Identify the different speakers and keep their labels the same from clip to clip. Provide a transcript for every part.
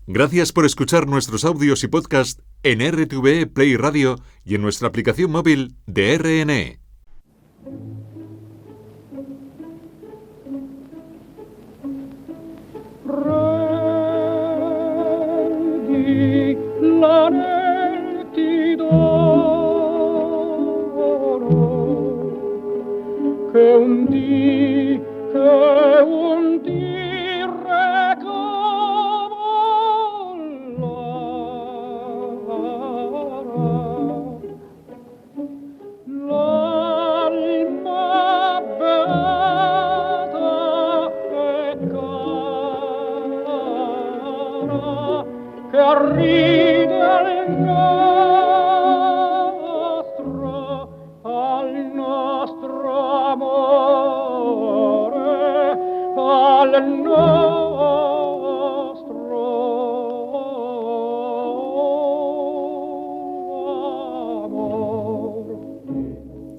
Speaker 1: Gracias por escuchar nuestros audios y podcast en RTVE Play Radio y en nuestra aplicación móvil de RNE.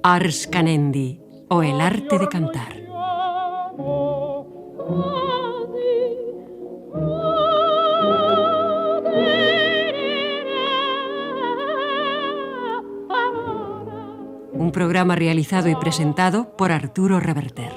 Speaker 2: Ars Canendi, o el arte de cantar. Un programa realizado y presentado por Arturo Reverter.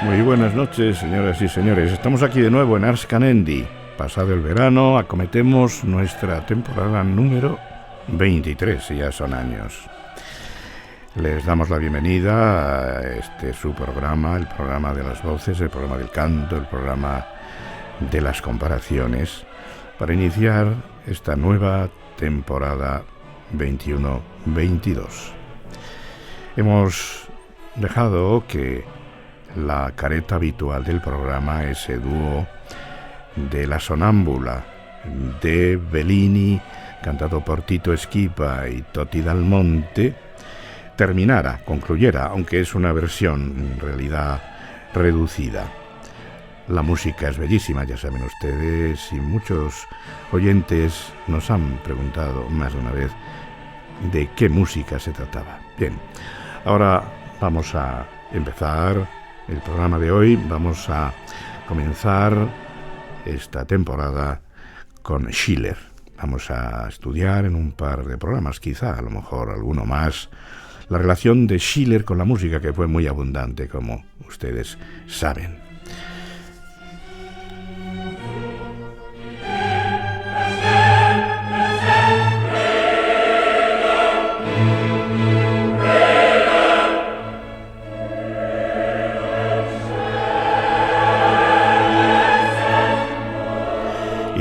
Speaker 3: Muy buenas noches, señoras y señores. Estamos aquí de nuevo en Ars Canendi. Pasado el verano, acometemos nuestra temporada número 23, y ya son años. Les damos la bienvenida a su programa, el programa de las voces, el programa del canto, el programa de las comparaciones, para iniciar esta nueva temporada 21-22. Hemos dejado que la careta habitual del programa, ese dúo de La Sonámbula, de Bellini, cantado por Tito Schipa y Toti Dal Monte, concluyera, aunque es una versión en realidad reducida. La música es bellísima, ya saben ustedes, y muchos oyentes nos han preguntado más de una vez de qué música se trataba. Bien, ahora vamos a empezar el programa de hoy. Vamos a comenzar esta temporada con Schiller. Vamos a estudiar en un par de programas, quizá a lo mejor alguno más, la relación de Schiller con la música, que fue muy abundante, como ustedes saben.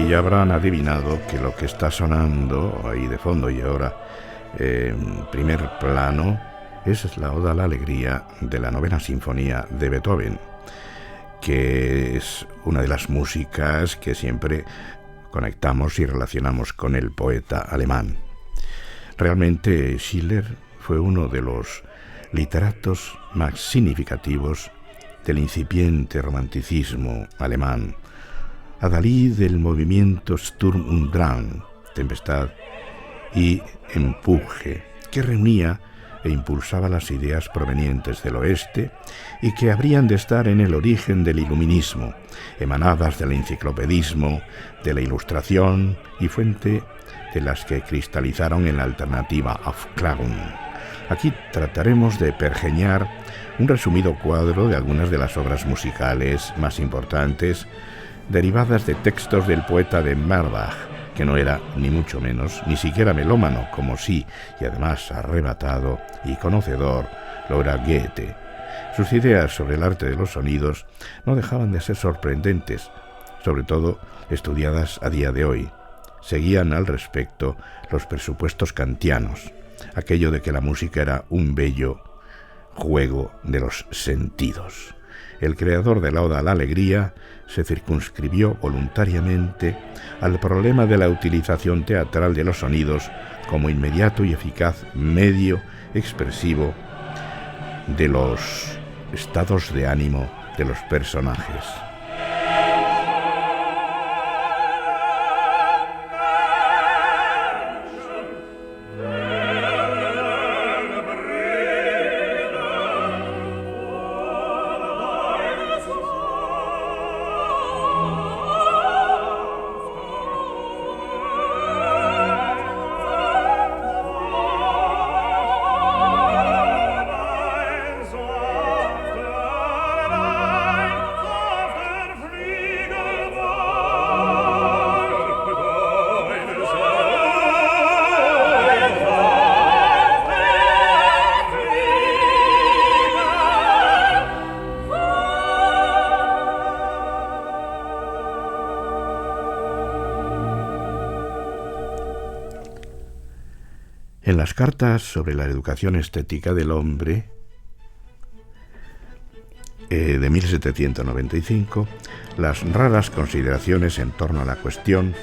Speaker 3: ya habrán adivinado que lo que está sonando ahí de fondo y ahora en primer plano es la Oda a la Alegría de la Novena Sinfonía de Beethoven, que es una de las músicas que siempre conectamos y relacionamos con el poeta alemán. Realmente Schiller fue uno de los literatos más significativos del incipiente romanticismo alemán, adalid del movimiento Sturm und Drang, tempestad y empuje, que reunía e impulsaba las ideas provenientes del oeste y que habrían de estar en el origen del iluminismo, emanadas del enciclopedismo, de la ilustración y fuente de las que cristalizaron en la alternativa Aufklärung. Aquí trataremos de pergeñar un resumido cuadro de algunas de las obras musicales más importantes derivadas de textos del poeta de Merbach, que no era ni mucho menos, ni siquiera melómano, como sí, y además arrebatado y conocedor, lo era Goethe. Sus ideas sobre el arte de los sonidos no dejaban de ser sorprendentes, sobre todo estudiadas a día de hoy. Seguían al respecto los presupuestos kantianos, aquello de que la música era un bello juego de los sentidos. El creador de la Oda a la Alegría se circunscribió voluntariamente al problema de la utilización teatral de los sonidos como inmediato y eficaz medio expresivo de los estados de ánimo de los personajes. En las cartas sobre la educación estética del hombre de 1795, las raras consideraciones en torno a la cuestión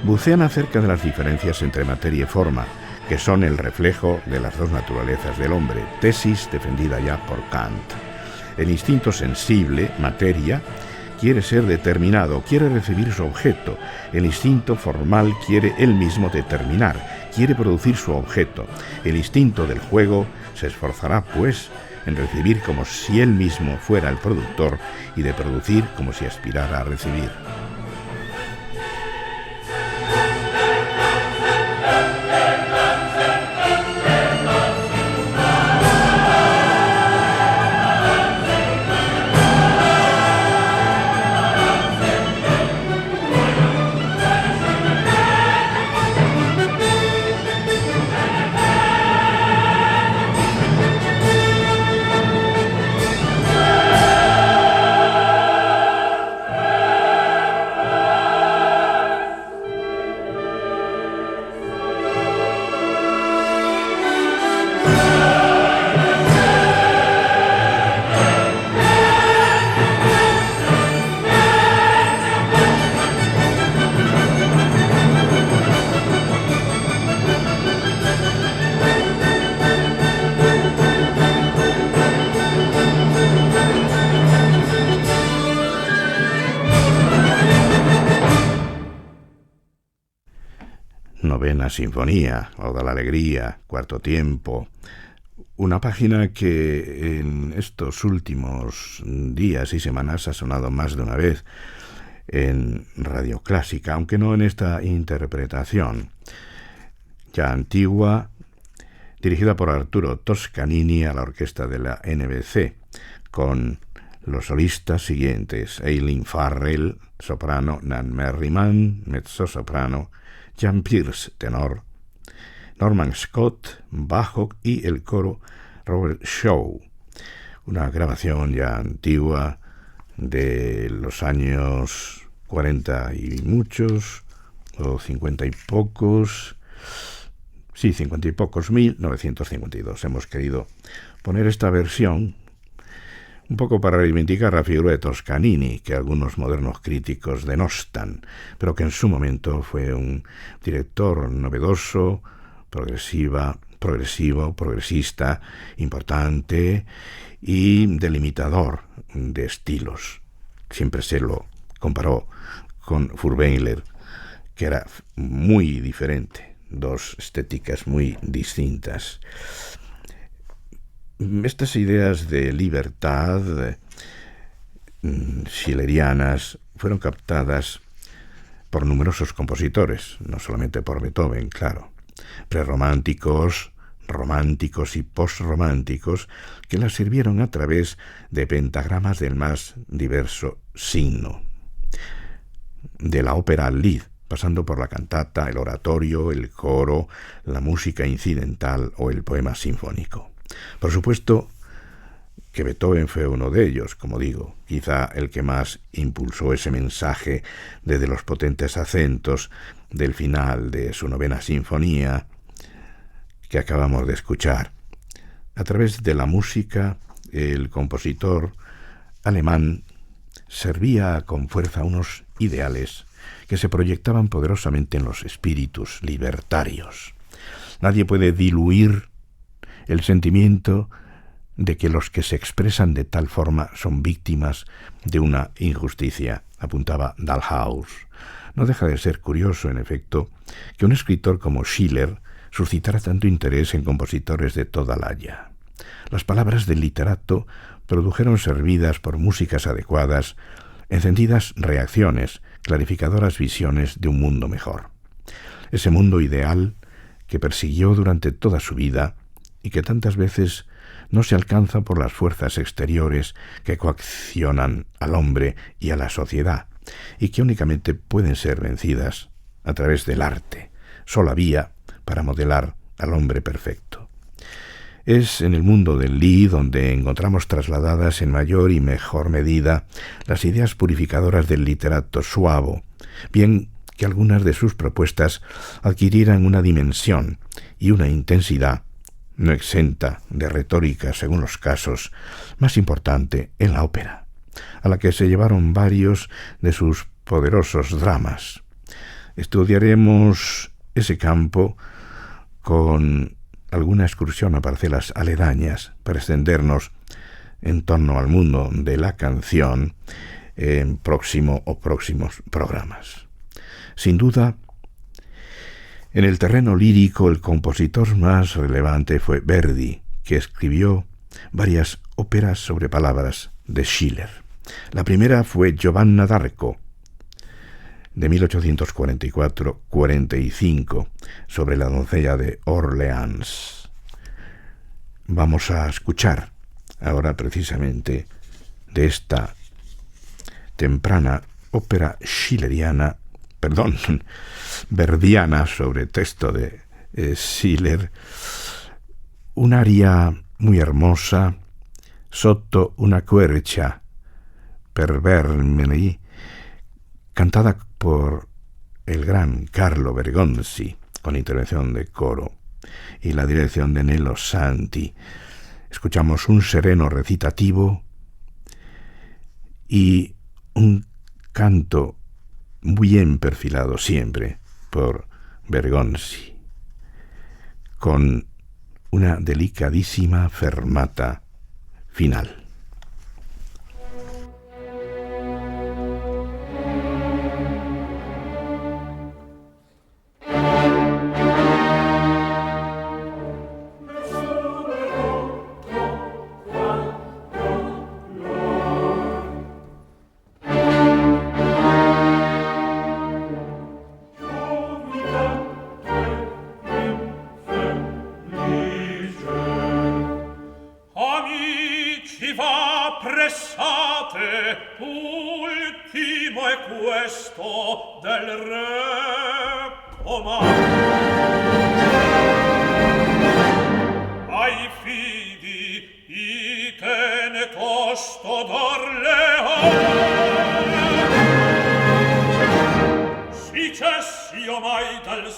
Speaker 3: bucean acerca de las diferencias entre materia y forma, que son el reflejo de las dos naturalezas del hombre, tesis defendida ya por Kant. El instinto sensible, materia, quiere ser determinado, quiere recibir su objeto. El instinto formal quiere él mismo determinar, quiere producir su objeto. El instinto del juego se esforzará, pues, en recibir como si él mismo fuera el productor y de producir como si aspirara a recibir. Novena Sinfonía, Oda a la Alegría, Cuarto Tiempo, una página que en estos últimos días y semanas ha sonado más de una vez en Radio Clásica, aunque no en esta interpretación ya antigua, dirigida por Arturo Toscanini a la orquesta de la NBC, con los solistas siguientes: Eileen Farrell, soprano; Nan Merriman, mezzosoprano; Jan Pearce, tenor; Norman Scott, bajo; y el coro Robert Shaw. Una grabación ya antigua de los años 40 y muchos, o 50 y pocos, sí, 50 y pocos, 1952. Hemos querido poner esta versión un poco para reivindicar la figura de Toscanini, que algunos modernos críticos denostan, pero que en su momento fue un director novedoso, progresista, importante y delimitador de estilos. Siempre se lo comparó con Furtwängler, que era muy diferente, dos estéticas muy distintas. Estas ideas de libertad schillerianas fueron captadas por numerosos compositores, no solamente por Beethoven, claro, prerrománticos, románticos y posrománticos, que las sirvieron a través de pentagramas del más diverso signo, de la ópera al Lied, pasando por la cantata, el oratorio, el coro, la música incidental o el poema sinfónico. Por supuesto que Beethoven fue uno de ellos, como digo, quizá el que más impulsó ese mensaje desde los potentes acentos del final de su 9ª sinfonía que acabamos de escuchar. A través de la música, el compositor alemán servía con fuerza unos ideales que se proyectaban poderosamente en los espíritus libertarios. Nadie puede diluir el sentimiento de que los que se expresan de tal forma son víctimas de una injusticia, apuntaba Dalhaus. No deja de ser curioso, en efecto, que un escritor como Schiller suscitara tanto interés en compositores de toda la haya. Las palabras del literato produjeron, servidas por músicas adecuadas, encendidas reacciones, clarificadoras visiones de un mundo mejor. Ese mundo ideal que persiguió durante toda su vida y que tantas veces no se alcanza por las fuerzas exteriores que coaccionan al hombre y a la sociedad, y que únicamente pueden ser vencidas a través del arte, sola vía para modelar al hombre perfecto. Es en el mundo del Lied donde encontramos trasladadas en mayor y mejor medida las ideas purificadoras del literato suavo, bien que algunas de sus propuestas adquirieran una dimensión y una intensidad no exenta de retórica según los casos, más importante en la ópera, a la que se llevaron varios de sus poderosos dramas. Estudiaremos ese campo con alguna excursión a parcelas aledañas para extendernos en torno al mundo de la canción en próximos programas. Sin duda, en el terreno lírico, el compositor más relevante fue Verdi, que escribió varias óperas sobre palabras de Schiller. La primera fue Giovanna d'Arco, de 1844-45, sobre la doncella de Orleans. Vamos a escuchar ahora precisamente de esta temprana ópera verdiana sobre texto de Schiller, un aria muy hermosa, Sotto una quercia per vermeli, cantada por el gran Carlo Bergonzi, con intervención de coro y la dirección de Nello Santi. Escuchamos un sereno recitativo y un canto muy bien perfilado siempre por Bergonzi, con una delicadísima fermata final.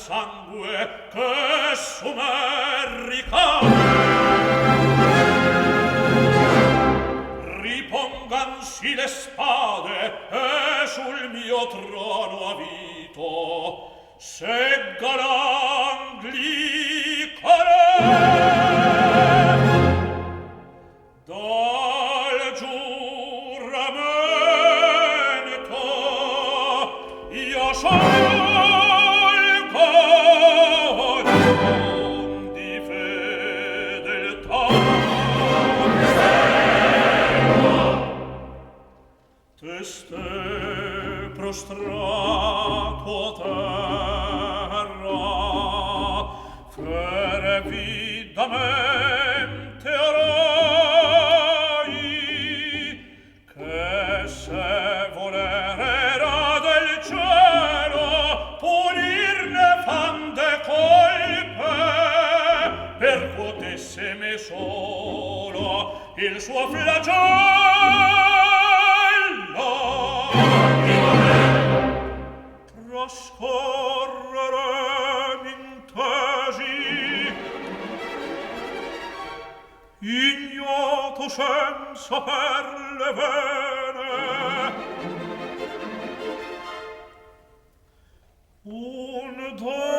Speaker 4: sangue che su me ricade. Ripongansi le spade e sul mio trono avito seggalan glicare. Dal giuramento io scelgo non di fedeltà. Teste prostrato a terra, fervidamente orai, che se volere era del cielo punirne fan de colpe, percuotesse me solo il suo flagello. Trascorrere m'intesi, ignoto senza per le vene, un deceso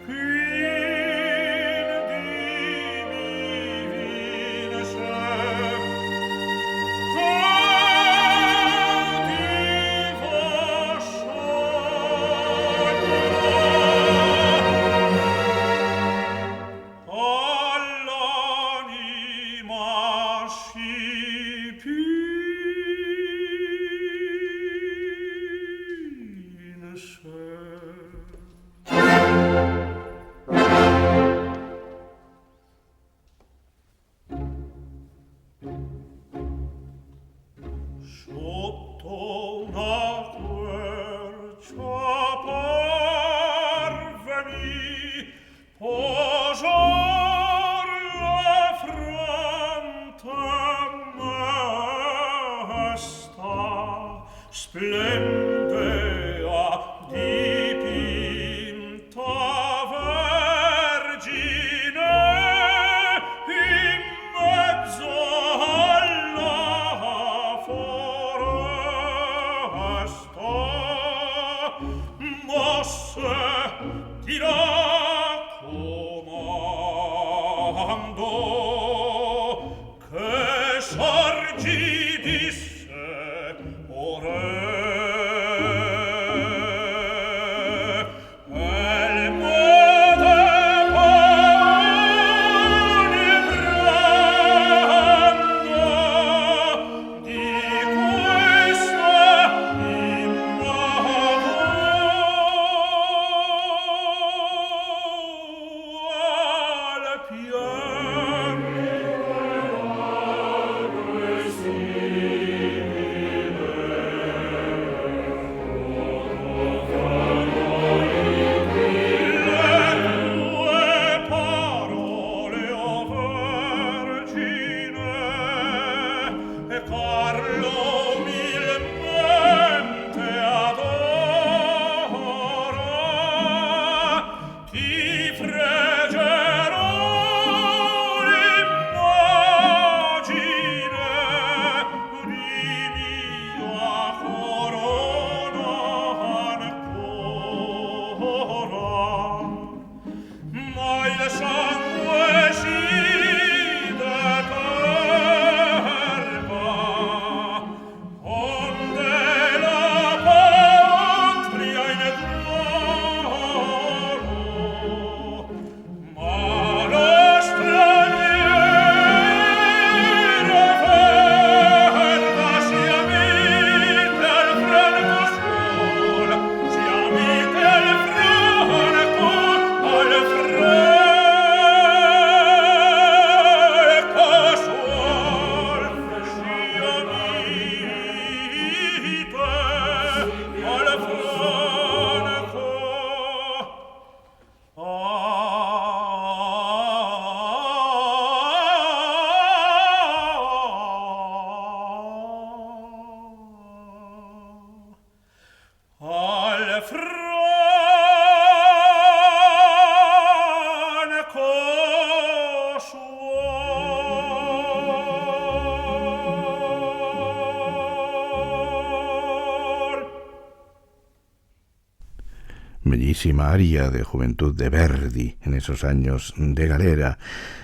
Speaker 4: fin di se.
Speaker 3: bellísima aria de juventud de Verdi en esos años de galera.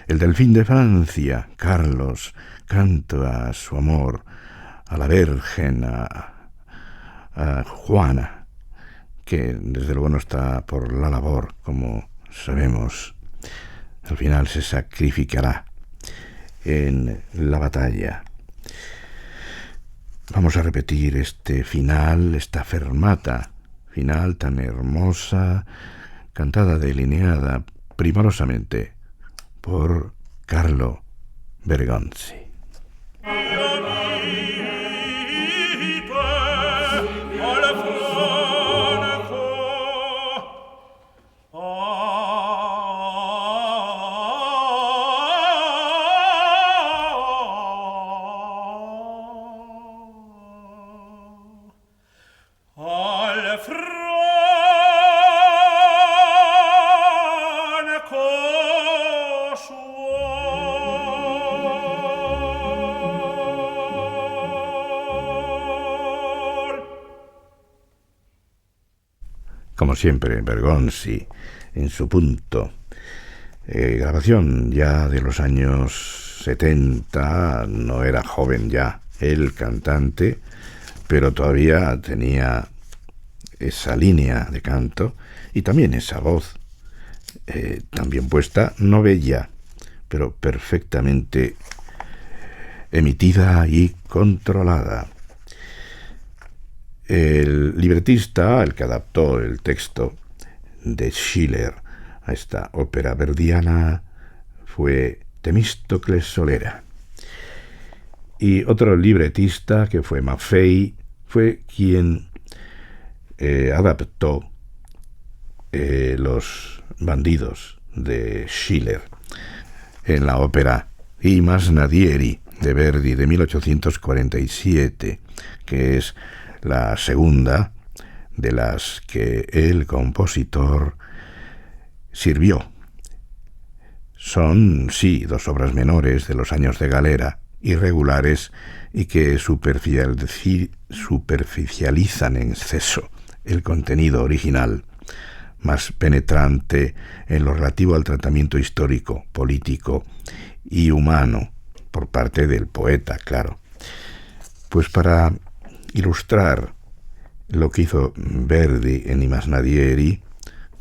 Speaker 3: El Delfín de Francia, Carlos, canto a su amor, a la Virgen, a Juana, que desde luego no está por la labor, como sabemos. Al final se sacrificará en la batalla. Vamos a repetir este final, esta fermata final tan hermosa, cantada, delineada primorosamente por Carlo Bergonzi. Como siempre, Bergonzi en su punto. Grabación ya de los años 70, no era joven ya el cantante, pero todavía tenía esa línea de canto y también esa voz, también puesta, no bella, pero perfectamente emitida y controlada. El libretista, el que adaptó el texto de Schiller a esta ópera verdiana, fue Temístocles Solera. Y otro libretista, que fue Maffei, fue quien adaptó Los bandidos de Schiller en la ópera I Masnadieri de Verdi de 1847, que es la segunda de las que el compositor sirvió. Son, sí, dos obras menores de los años de galera, irregulares y que superficializan en exceso el contenido original, más penetrante en lo relativo al tratamiento histórico, político y humano por parte del poeta, claro. Pues para ilustrar lo que hizo Verdi en I Masnadieri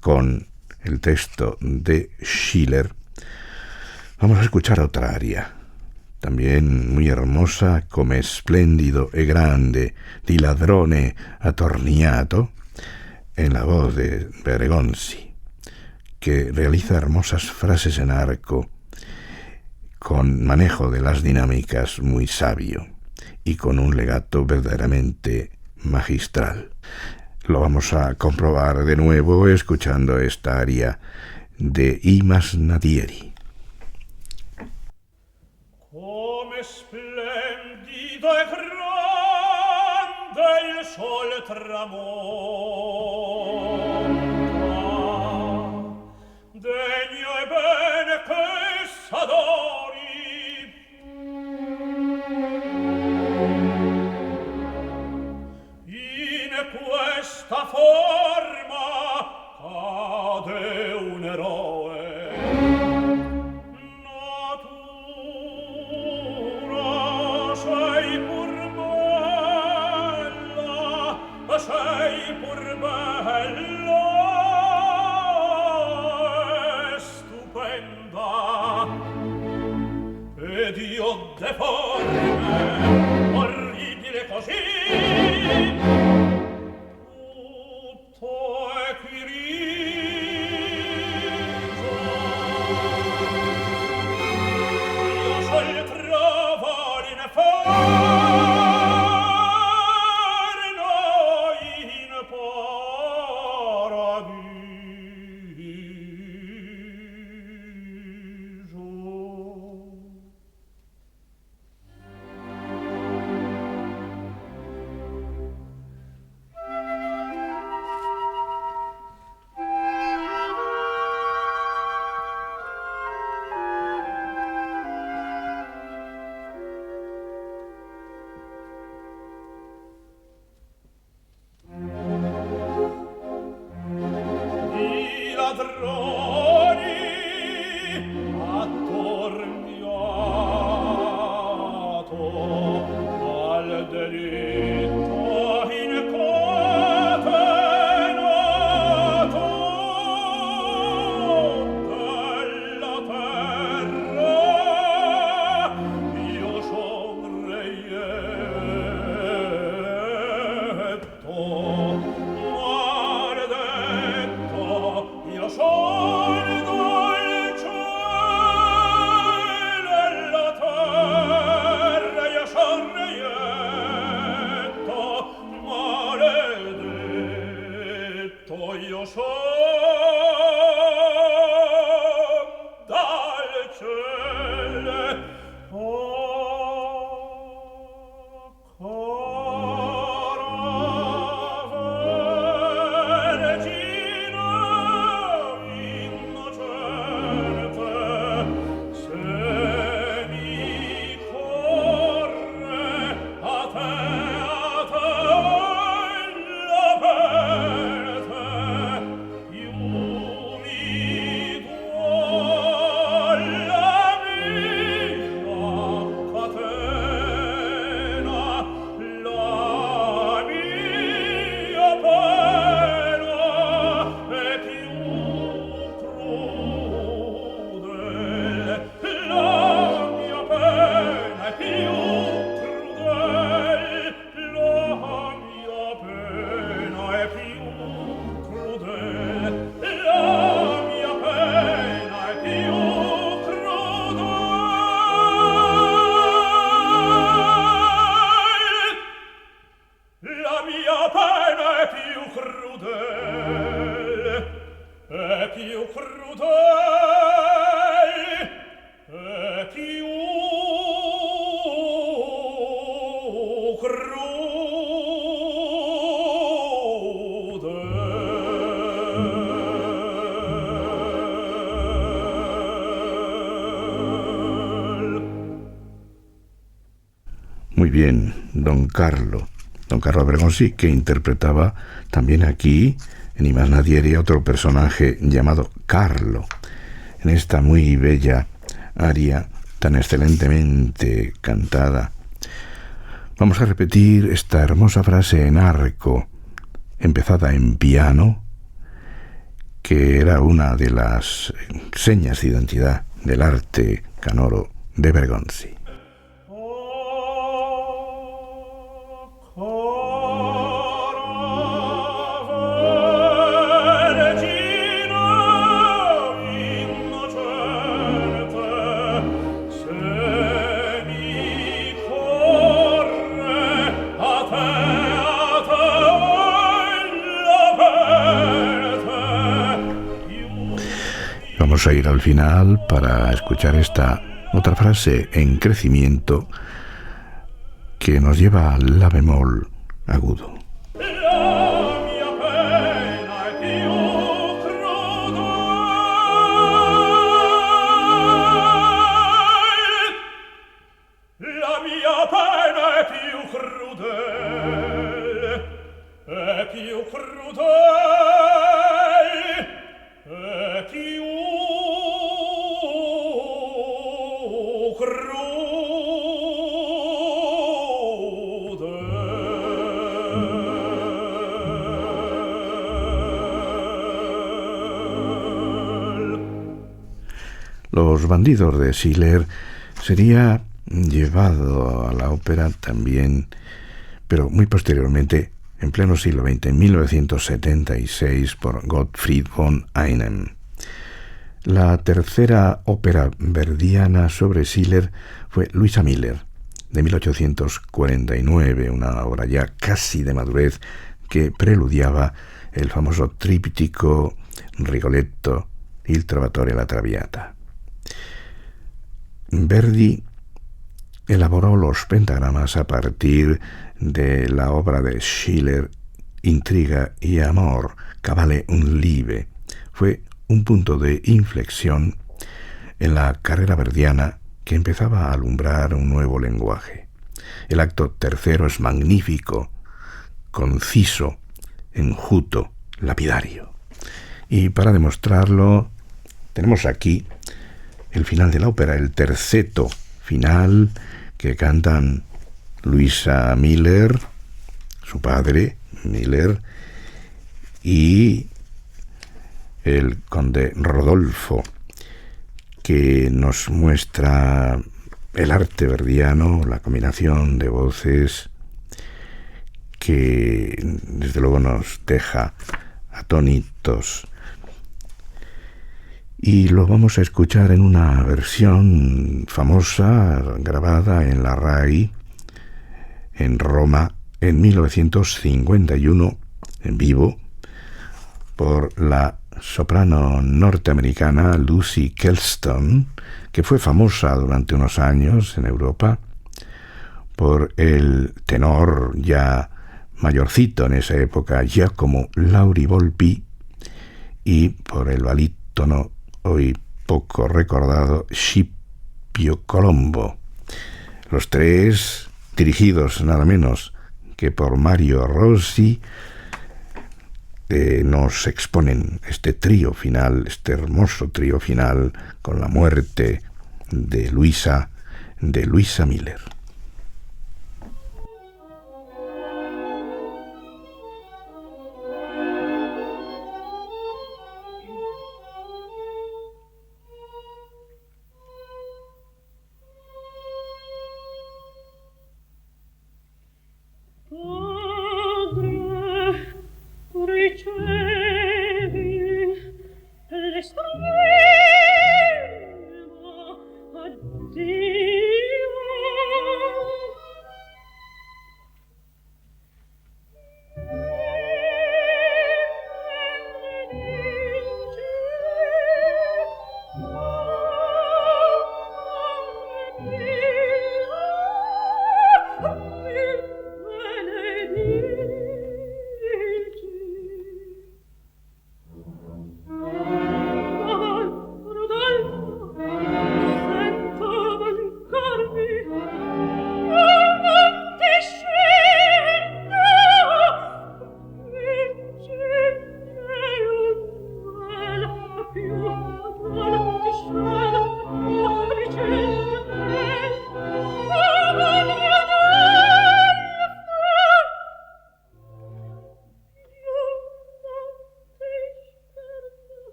Speaker 3: con el texto de Schiller, vamos a escuchar otra aria, también muy hermosa, come splendido e grande di ladrone attorniato, en la voz de Bergonzi, que realiza hermosas frases en arco, con manejo de las dinámicas muy sabio y con un legato verdaderamente magistral. Lo vamos a comprobar de nuevo escuchando esta aria de I Masnadieri.
Speaker 4: Come splendido e grande il sol tramonta, degno e bene che s'adori. In questa forma cade un eroe. Sei pur bella e stupenda, ed io deforme, orribile così, tutto è qui riso. Io sol trovo
Speaker 3: Muy bien, don Carlo Bergonzi, que interpretaba también aquí, ni más nadie era otro personaje llamado Carlo, en esta muy bella aria tan excelentemente cantada. Vamos a repetir esta hermosa frase en arco, empezada en piano, que era una de las señas de identidad del arte canoro de Bergonzi. Vamos a ir al final para escuchar esta otra frase en crecimiento que nos lleva al la bemol agudo. Los bandidos de Schiller sería llevado a la ópera también, pero muy posteriormente, en pleno siglo XX, en 1976, por Gottfried von Einem. La tercera ópera verdiana sobre Schiller fue Luisa Miller, de 1849, una obra ya casi de madurez que preludiaba el famoso tríptico Rigoletto, Il Trovatore e la Traviata. Verdi elaboró los pentagramas a partir de la obra de Schiller, Intriga y Amor, Cabale un Liebe. Fue un punto de inflexión en la carrera verdiana que empezaba a alumbrar un nuevo lenguaje. El acto tercero es magnífico, conciso, enjuto, lapidario. Y para demostrarlo, tenemos aquí el final de la ópera, el terceto final, que cantan Luisa Miller, su padre, Miller, y el conde Rodolfo, que nos muestra el arte verdiano, la combinación de voces, que desde luego nos deja atónitos. Y lo vamos a escuchar en una versión famosa, grabada en la RAI, en Roma, en 1951, en vivo, por la soprano norteamericana Lucy Kelston, que fue famosa durante unos años en Europa, por el tenor ya mayorcito en esa época, Giacomo Lauri Volpi, y por el barítono hoy poco recordado Scipio Colombo. Los tres, dirigidos nada menos que por Mario Rossi, nos exponen este trío final, este hermoso trío final, con la muerte de Luisa Miller.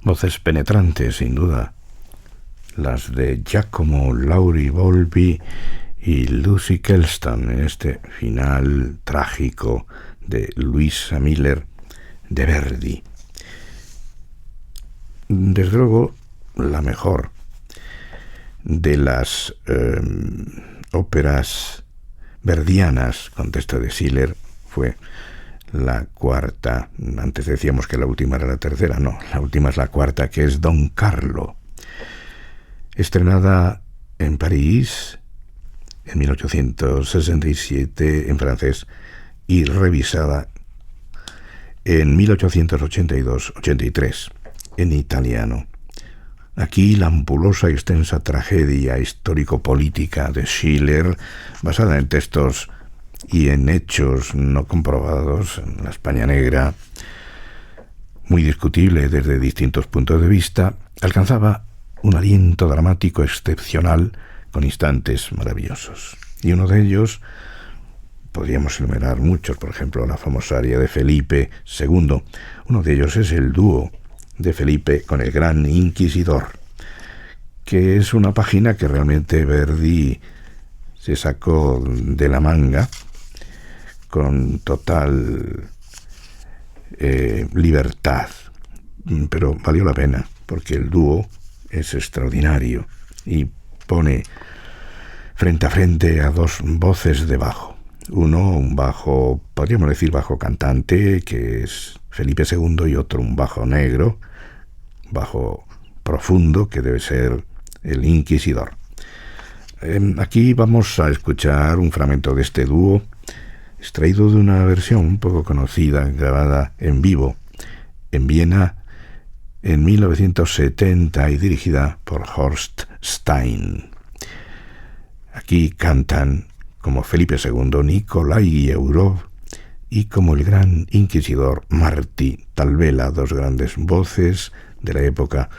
Speaker 3: Voces penetrantes, sin duda, las de Giacomo Lauri Volpi y Lucy Kelston en este final trágico de Luisa Miller de Verdi. Desde luego, la mejor de las óperas verdianas con texto de Schiller fue la cuarta. Antes decíamos que la última era la tercera. No, la última es la cuarta, que es Don Carlo, estrenada en París en 1867 en francés y revisada en 1882-83 en italiano. Aquí la ampulosa y extensa tragedia histórico-política de Schiller, basada en textos y en hechos no comprobados en la España negra, muy discutible desde distintos puntos de vista, alcanzaba un aliento dramático excepcional con instantes maravillosos. Y uno de ellos, podríamos enumerar muchos, por ejemplo, la famosa aria de Felipe II. Uno de ellos es el dúo de Felipe con el gran inquisidor, que es una página que realmente Verdi se sacó de la manga con total libertad, pero valió la pena porque el dúo es extraordinario y pone frente a frente a dos voces de bajo. Uno, un bajo, podríamos decir bajo cantante, que es Felipe II, y otro, un bajo negro, bajo profundo, que debe ser el Inquisidor. Aquí vamos a escuchar un fragmento de este dúo, extraído de una versión un poco conocida, grabada en vivo en Viena en 1970 y dirigida por Horst Stein. Aquí cantan como Felipe II, Nikolai Eurov, y como el gran inquisidor Martí Talvela, dos grandes voces de la época,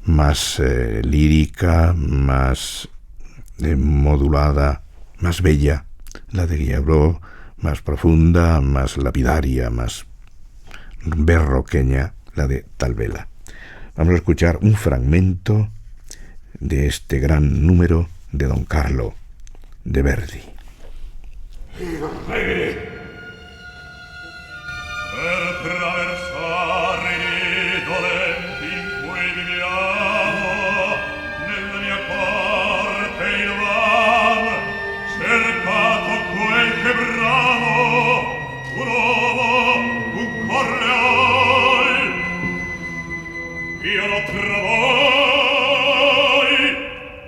Speaker 3: más lírica, más modulada, más bella, la de Eurov, más profunda, más lapidaria, más berroqueña, la de Talvela. Vamos a escuchar un fragmento de este gran número de Don Carlo de Verdi.
Speaker 4: Per traversare i dolenti in cui viviamo, nella mia corte invano, cercato quel che bramo, un uomo, un corleone, io lo trovai,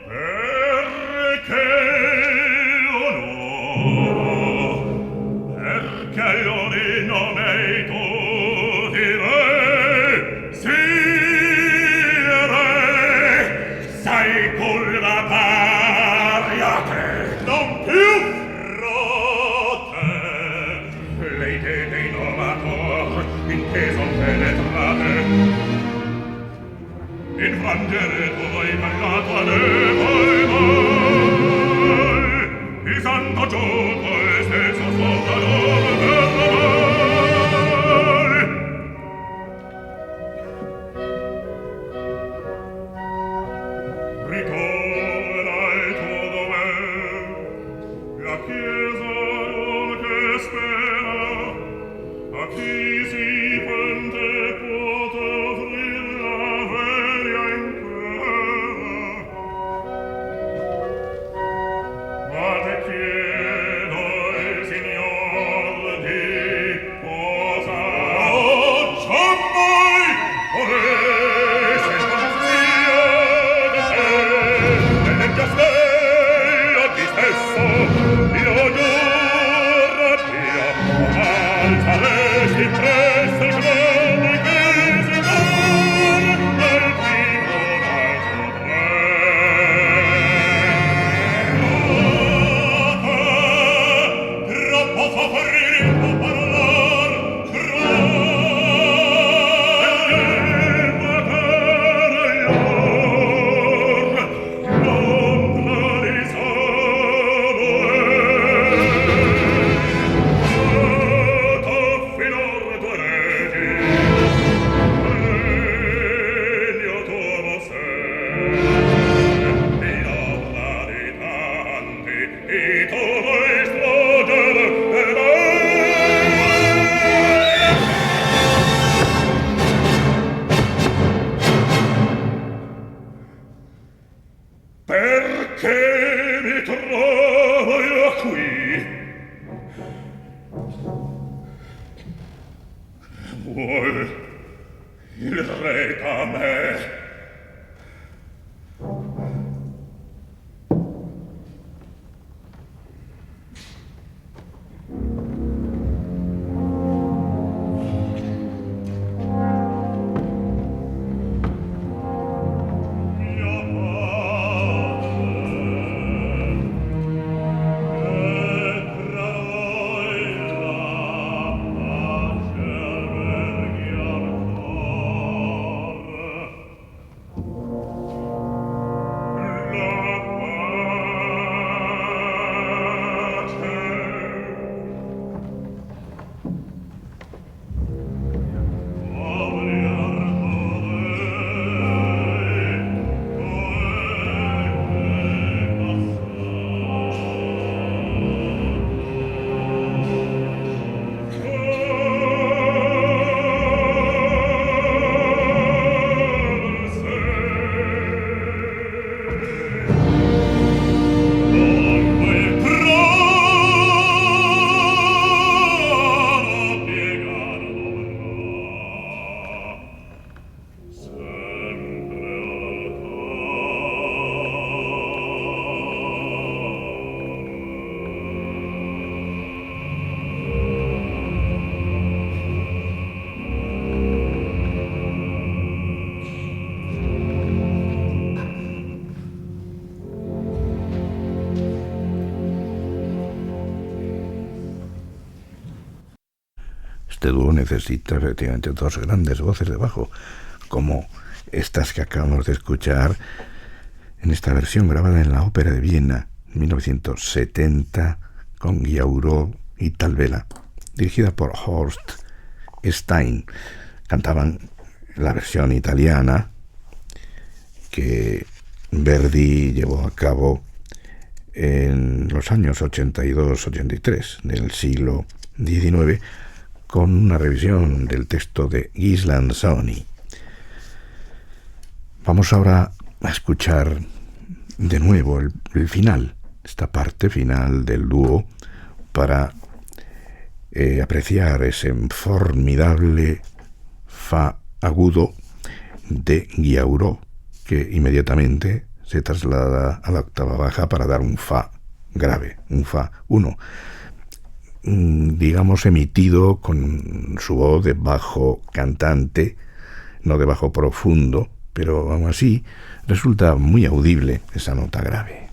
Speaker 4: perché onore, perché io non è tu di re, sì re, sei tu la paria che non più frote, le idee dei novator inteso penetrate, infrangere tu hai mandato a me, mai, il santo gioco è stesso sopra l'ora per la ritorna il tuo dover, la chiesa non che spera, a chi si pente può offrir la veria intera. Ma te chiedo il Signor di cosa mai vorreste consiglio di te, e già sei a ti stesso io giuro Dio, alzaresti presto il grande inquisidor del tribunal supremo. Troppo soffrire il tuo parlar, perché mi trovo io qui? Vuoi il re da me? Mio padre,
Speaker 3: dúo necesita efectivamente dos grandes voces de bajo, como estas que acabamos de escuchar en esta versión grabada en la Ópera de Viena en 1970 con Guiauró y Talvela, dirigida por Horst Stein. Cantaban la versión italiana que Verdi llevó a cabo en los años 82-83 del siglo XIX, con una revisión del texto de Gisland Sony. Vamos ahora a escuchar de nuevo el final, esta parte final del dúo, para apreciar ese formidable fa agudo de Guiauró, que inmediatamente se traslada a la octava baja para dar un fa grave, un fa 1, digamos emitido con su voz de bajo cantante, no de bajo profundo, pero aún así resulta muy audible esa nota grave.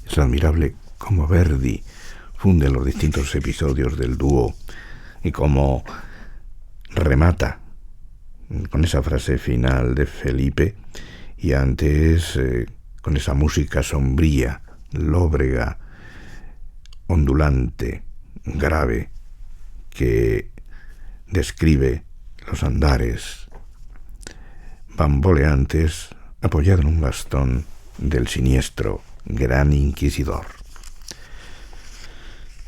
Speaker 3: Es admirable cómo Verdi funde los distintos episodios del dúo y cómo remata con esa frase final de Felipe y antes con esa música sombría, lóbrega, ondulante, grave, que describe los andares bamboleantes apoyado en un bastón del siniestro Gran Inquisidor.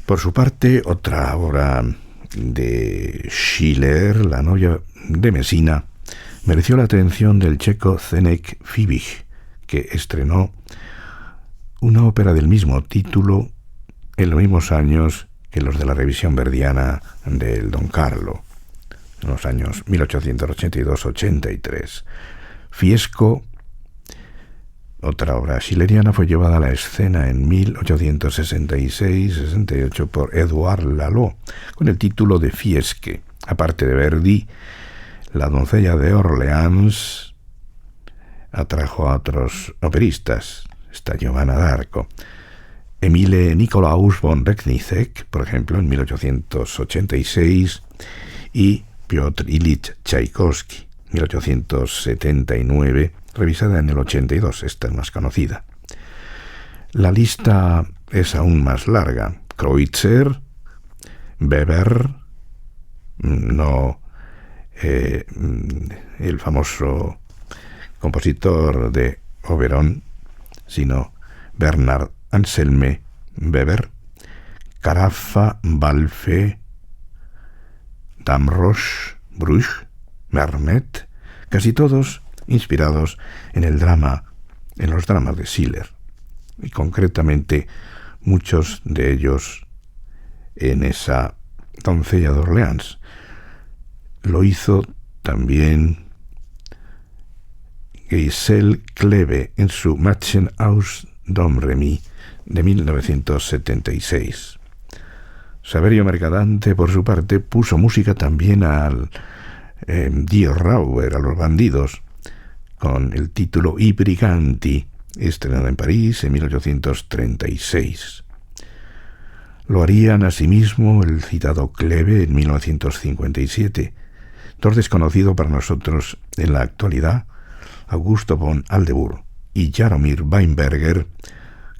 Speaker 3: Por su parte, otra obra de Schiller, La novia de Mesina, mereció la atención del checo Zdeněk Fibiš, que estrenó una ópera del mismo título en los mismos años que los de la revisión verdiana del Don Carlo, en los años 1882-83. Fiesco, otra obra schilleriana, fue llevada a la escena en 1866-68 por Edouard Lalo, con el título de Fiesque. Aparte de Verdi, La doncella de Orleans atrajo a otros operistas, está Giovanna d'Arco, Emile Nikolaus von Reznicek, por ejemplo, en 1886, y Piotr Ilich Tchaikovsky, 1879, revisada en el 82, esta es más conocida. La lista es aún más larga. Kreutzer, Weber, no el famoso compositor de Oberon, sino Bernard Anselme Weber, Carafa, Balfe, Damrosch, Bruch, Mermet, casi todos inspirados en el drama, en los dramas de Schiller, y concretamente muchos de ellos en esa doncella de Orleans. Lo hizo también Giselle Klebe en su Mädchen aus Domremy de 1976. Saverio Mercadante, por su parte, puso música también al Die Räuber, a los bandidos, con el título I Briganti, estrenada en París en 1836. Lo harían asimismo el citado Klebe en 1957. Autor desconocido para nosotros en la actualidad, Augusto von Aldebur y Jaromir Weinberger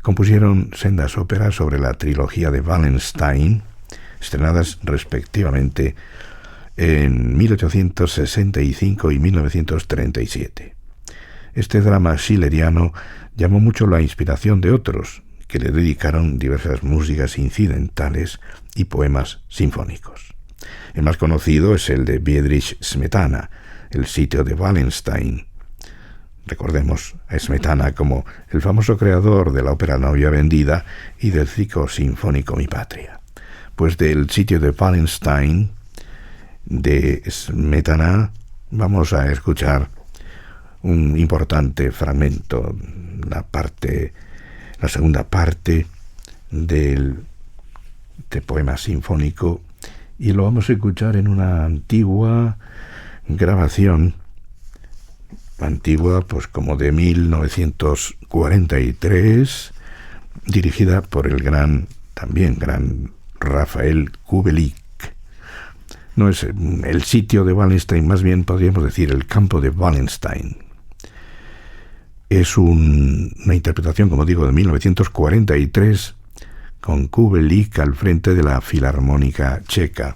Speaker 3: compusieron sendas óperas sobre la trilogía de Wallenstein, estrenadas respectivamente en 1865 y 1937. Este drama schilleriano llamó mucho la inspiración de otros, que le dedicaron diversas músicas incidentales y poemas sinfónicos. El más conocido es el de Friedrich Smetana, El sitio de Wallenstein. Recordemos a Smetana como el famoso creador de la ópera Novia vendida y del ciclo sinfónico Mi patria. Pues del sitio de Wallenstein, de Smetana, vamos a escuchar un importante fragmento, la segunda parte del poema sinfónico, y lo vamos a escuchar en una antigua grabación, pues como de 1943, dirigida por el gran Rafael Kubelik. No es el sitio de Wallenstein, más bien podríamos decir el campo de Wallenstein. Es una interpretación, como digo, de 1943, con Kubelik al frente de la Filarmónica Checa.